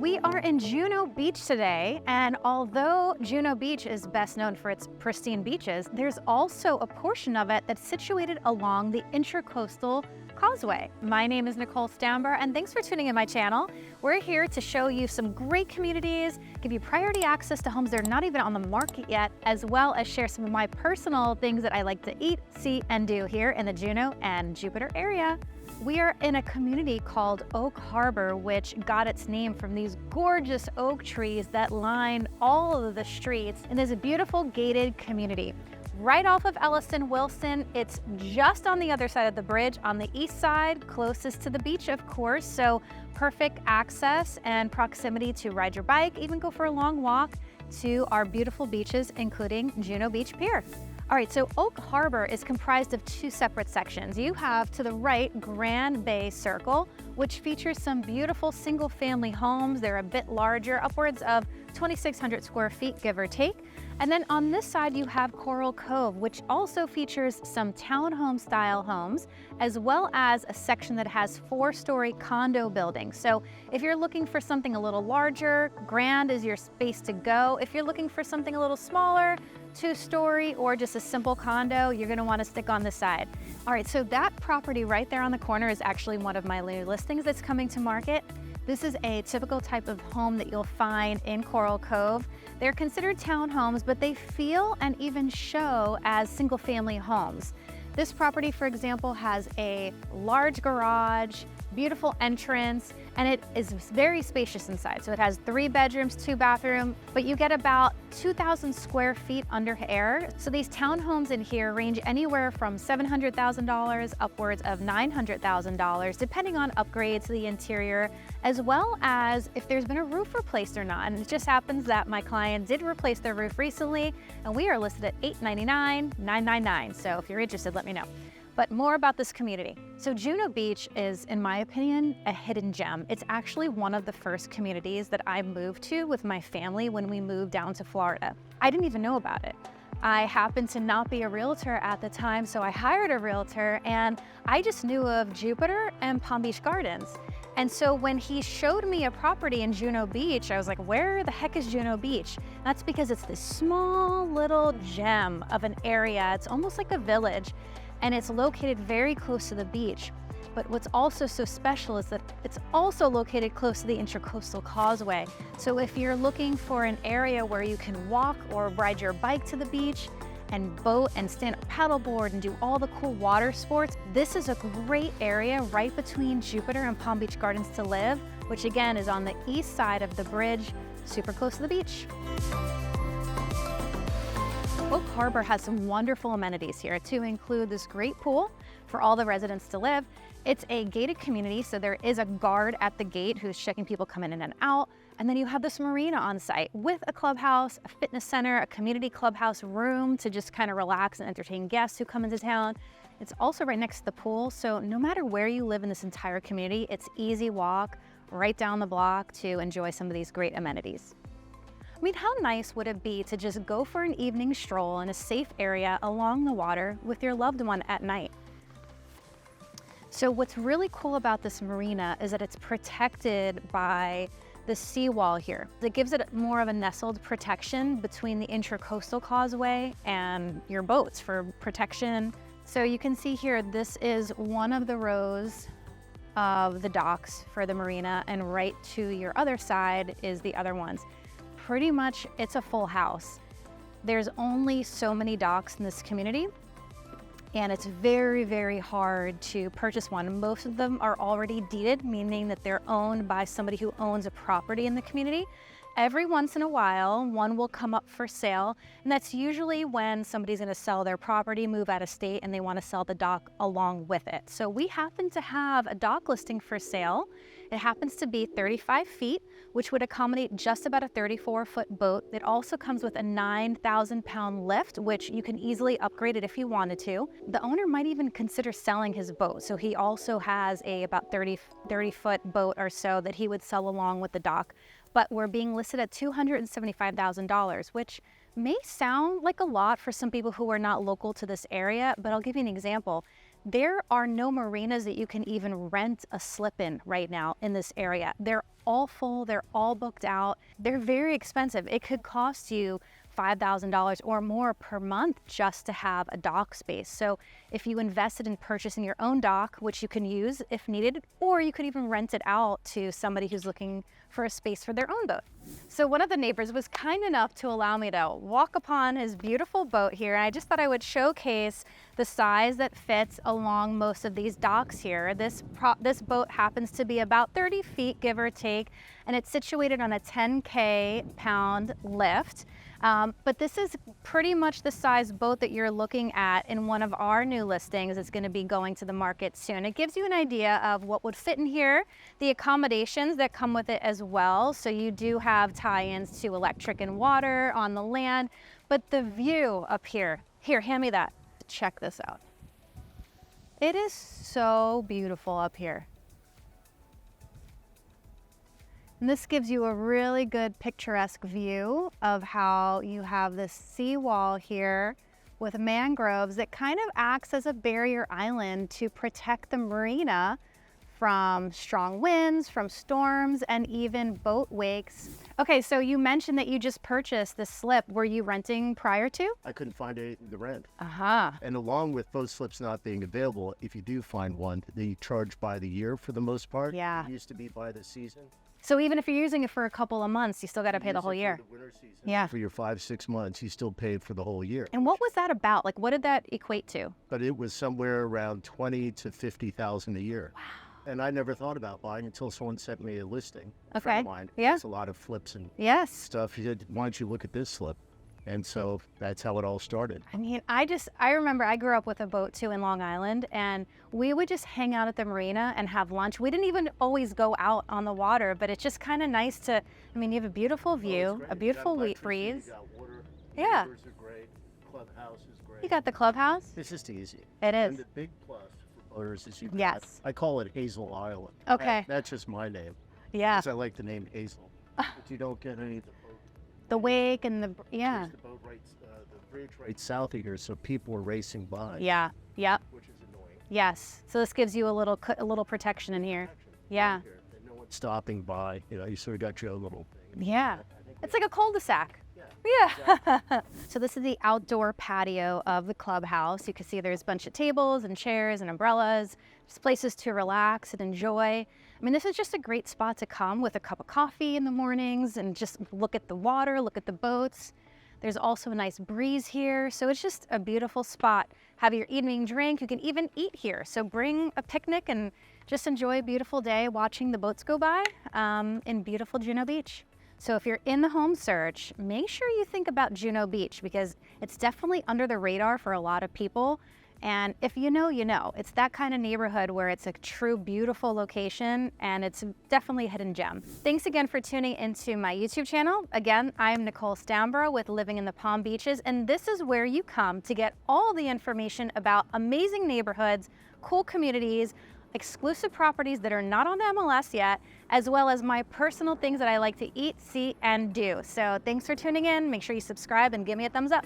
We are in Juno Beach today, and although Juno Beach is best known for its pristine beaches, there's also a portion of it that's situated along the Intracoastal Causeway. My name is Nicole Stamber, and thanks for tuning in my channel. We're here to show you some great communities, give you priority access to homes that are not even on the market yet, as well as share some of my personal things that I like to eat, see, and do here in the Juno and Jupiter area. We are in a community called Oak Harbor, which got its name from these gorgeous oak trees that line all of the streets in this beautiful gated community. Right off of Ellison Wilson, it's just on the other side of the bridge, on the east side, closest to the beach, of course, so perfect access and proximity to ride your bike, even go for a long walk to our beautiful beaches, including Juno Beach Pier. All right, so Oak Harbor is comprised of two separate sections. You have to the right Grand Bay Circle, which features some beautiful single-family homes. They're a bit larger, upwards of 2,600 square feet, give or take. And then on this side, you have Coral Cove, which also features some townhome-style homes, as well as a section that has 4-story condo buildings. So if you're looking for something a little larger, Grand is your space to go. If you're looking for something a little smaller, 2-story, or just a simple condo, you're gonna wanna stick on this side. All right, so that property right there on the corner is actually one of my new listings that's coming to market. This is a typical type of home that you'll find in Coral Cove. They're considered townhomes, but they feel and even show as single-family homes. This property, for example, has a large garage, beautiful entrance, and it is very spacious inside. So it has 3 bedrooms, 2 bathrooms, but you get about 2,000 square feet under air. So these townhomes in here range anywhere from $700,000 upwards of $900,000, depending on upgrades to the interior, as well as if there's been a roof replaced or not. And it just happens that my client did replace their roof recently, and we are listed at $899,999. $999. So if you're interested, let me know. But more about this community. So Juno Beach is, in my opinion, a hidden gem. It's actually one of the first communities that I moved to with my family when we moved down to Florida. I didn't even know about it. I happened to not be a realtor at the time, so I hired a realtor, and I just knew of Jupiter and Palm Beach Gardens. And so when he showed me a property in Juno Beach, I was like, where the heck is Juno Beach? That's because it's this small little gem of an area. It's almost like a village, and it's located very close to the beach. But what's also so special is that it's also located close to the Intracoastal Causeway. So if you're looking for an area where you can walk or ride your bike to the beach and boat and stand up paddleboard and do all the cool water sports, this is a great area right between Jupiter and Palm Beach Gardens to live, which again is on the east side of the bridge, super close to the beach. Oak Harbor has some wonderful amenities here, to include this great pool for all the residents to live. It's a gated community, so there is a guard at the gate who's checking people coming in and out. And then you have this marina on site with a clubhouse, a fitness center, a community clubhouse room to just kind of relax and entertain guests who come into town. It's also right next to the pool, so no matter where you live in this entire community, it's easy walk right down the block to enjoy some of these great amenities. I mean, how nice would it be to just go for an evening stroll in a safe area along the water with your loved one at night? So what's really cool about this marina is that it's protected by the seawall here. It gives it more of a nestled protection between the Intracoastal Causeway and your boats for protection. So you can see here, this is one of the rows of the docks for the marina, and right to your other side is the other ones. Pretty much, it's a full house. There's only so many docks in this community, and it's very, very hard to purchase one. Most of them are already deeded, meaning that they're owned by somebody who owns a property in the community. Every once in a while, one will come up for sale, and that's usually when somebody's gonna sell their property, move out of state, and they wanna sell the dock along with it. So we happen to have a dock listing for sale. It happens to be 35 feet, which would accommodate just about a 34-foot boat. It also comes with a 9,000-pound lift, which you can easily upgrade it if you wanted to. The owner might even consider selling his boat, so he also has a about 30-foot boat or so that he would sell along with the dock. But we're being listed at $275,000, which may sound like a lot for some people who are not local to this area, but I'll give you an example. There are no marinas that you can even rent a slip in right now in this area. They're all full, they're all booked out. They're very expensive. It could cost you $5,000 or more per month just to have a dock space. So if you invested in purchasing your own dock, which you can use if needed, or you could even rent it out to somebody who's looking for a space for their own boat. So one of the neighbors was kind enough to allow me to walk upon his beautiful boat here. And I just thought I would showcase the size that fits along most of these docks here. This boat happens to be about 30 feet, give or take, and it's situated on a 10K pound lift. But this is pretty much the size boat that you're looking at in one of our new listings. It's going to be going to the market soon. It gives you an idea of what would fit in here, the accommodations that come with it as well. So you do have tie-ins to electric and water on the land, but the view up here, hand me that. Check this out. It is so beautiful up here. And this gives you a really good picturesque view of how you have this seawall here with mangroves that kind of acts as a barrier island to protect the marina from strong winds, from storms, and even boat wakes. Okay, so you mentioned that you just purchased this slip. Were you renting prior to? I couldn't find anything to rent. Uh-huh. And along with boat slips not being available, if you do find one, they charge by the year for the most part. Yeah. It used to be by the season. So even if you're using it for a couple of months, you still got to pay the whole year. For the winter season. Yeah. For your 5-6 months, you still paid for the whole year. And what was that about? Like, what did that equate to? But it was somewhere around $20,000 to $50,000 a year. Wow. And I never thought about buying until someone sent me a listing. A Okay. friend of mine. Yeah. There's a lot of flips and Yes. stuff. He said, "Why don't you look at this slip?" And so that's how it all started. I mean, I remember I grew up with a boat too in Long Island, and we would just hang out at the marina and have lunch. We didn't even always go out on the water, but it's just kind of nice to, I mean, you have a beautiful view, a beautiful breeze. You got water. Yeah. Neighbors are great. Clubhouse is great. You got the clubhouse? It's just easy. It And is. the big plus for boaters is you got, Yes. I call it Hazel Island. Okay. That's just my name. Yeah. Because I like the name Hazel. But you don't get any of the boat. The wake and the, yeah. There's the boat right, the bridge right south of here, so people are racing by. Yeah. Yep. Which is annoying. Yes. So this gives you a little protection in here. Yeah. Right here. And no one's stopping by. You know, you sort of got your own little thing. Yeah. I think It's like a cul-de-sac. Yeah. Yeah. So this is the outdoor patio of the clubhouse. You can see there's a bunch of tables and chairs and umbrellas, just places to relax and enjoy. I mean, this is just a great spot to come with a cup of coffee in the mornings and just look at the water, look at the boats. There's also a nice breeze here. So it's just a beautiful spot. Have your evening drink. You can even eat here. So bring a picnic and just enjoy a beautiful day watching the boats go by in beautiful Juno Beach. So if you're in the home search, make sure you think about Juno Beach because it's definitely under the radar for a lot of people. And if you know, you know. It's that kind of neighborhood where it's a true beautiful location and it's definitely a hidden gem. Thanks again for tuning into my YouTube channel. Again, I'm Nicole Stamborough with Living in the Palm Beaches, and this is where you come to get all the information about amazing neighborhoods, cool communities, exclusive properties that are not on the MLS yet, as well as my personal things that I like to eat, see, and do. So thanks for tuning in. Make sure you subscribe and give me a thumbs up.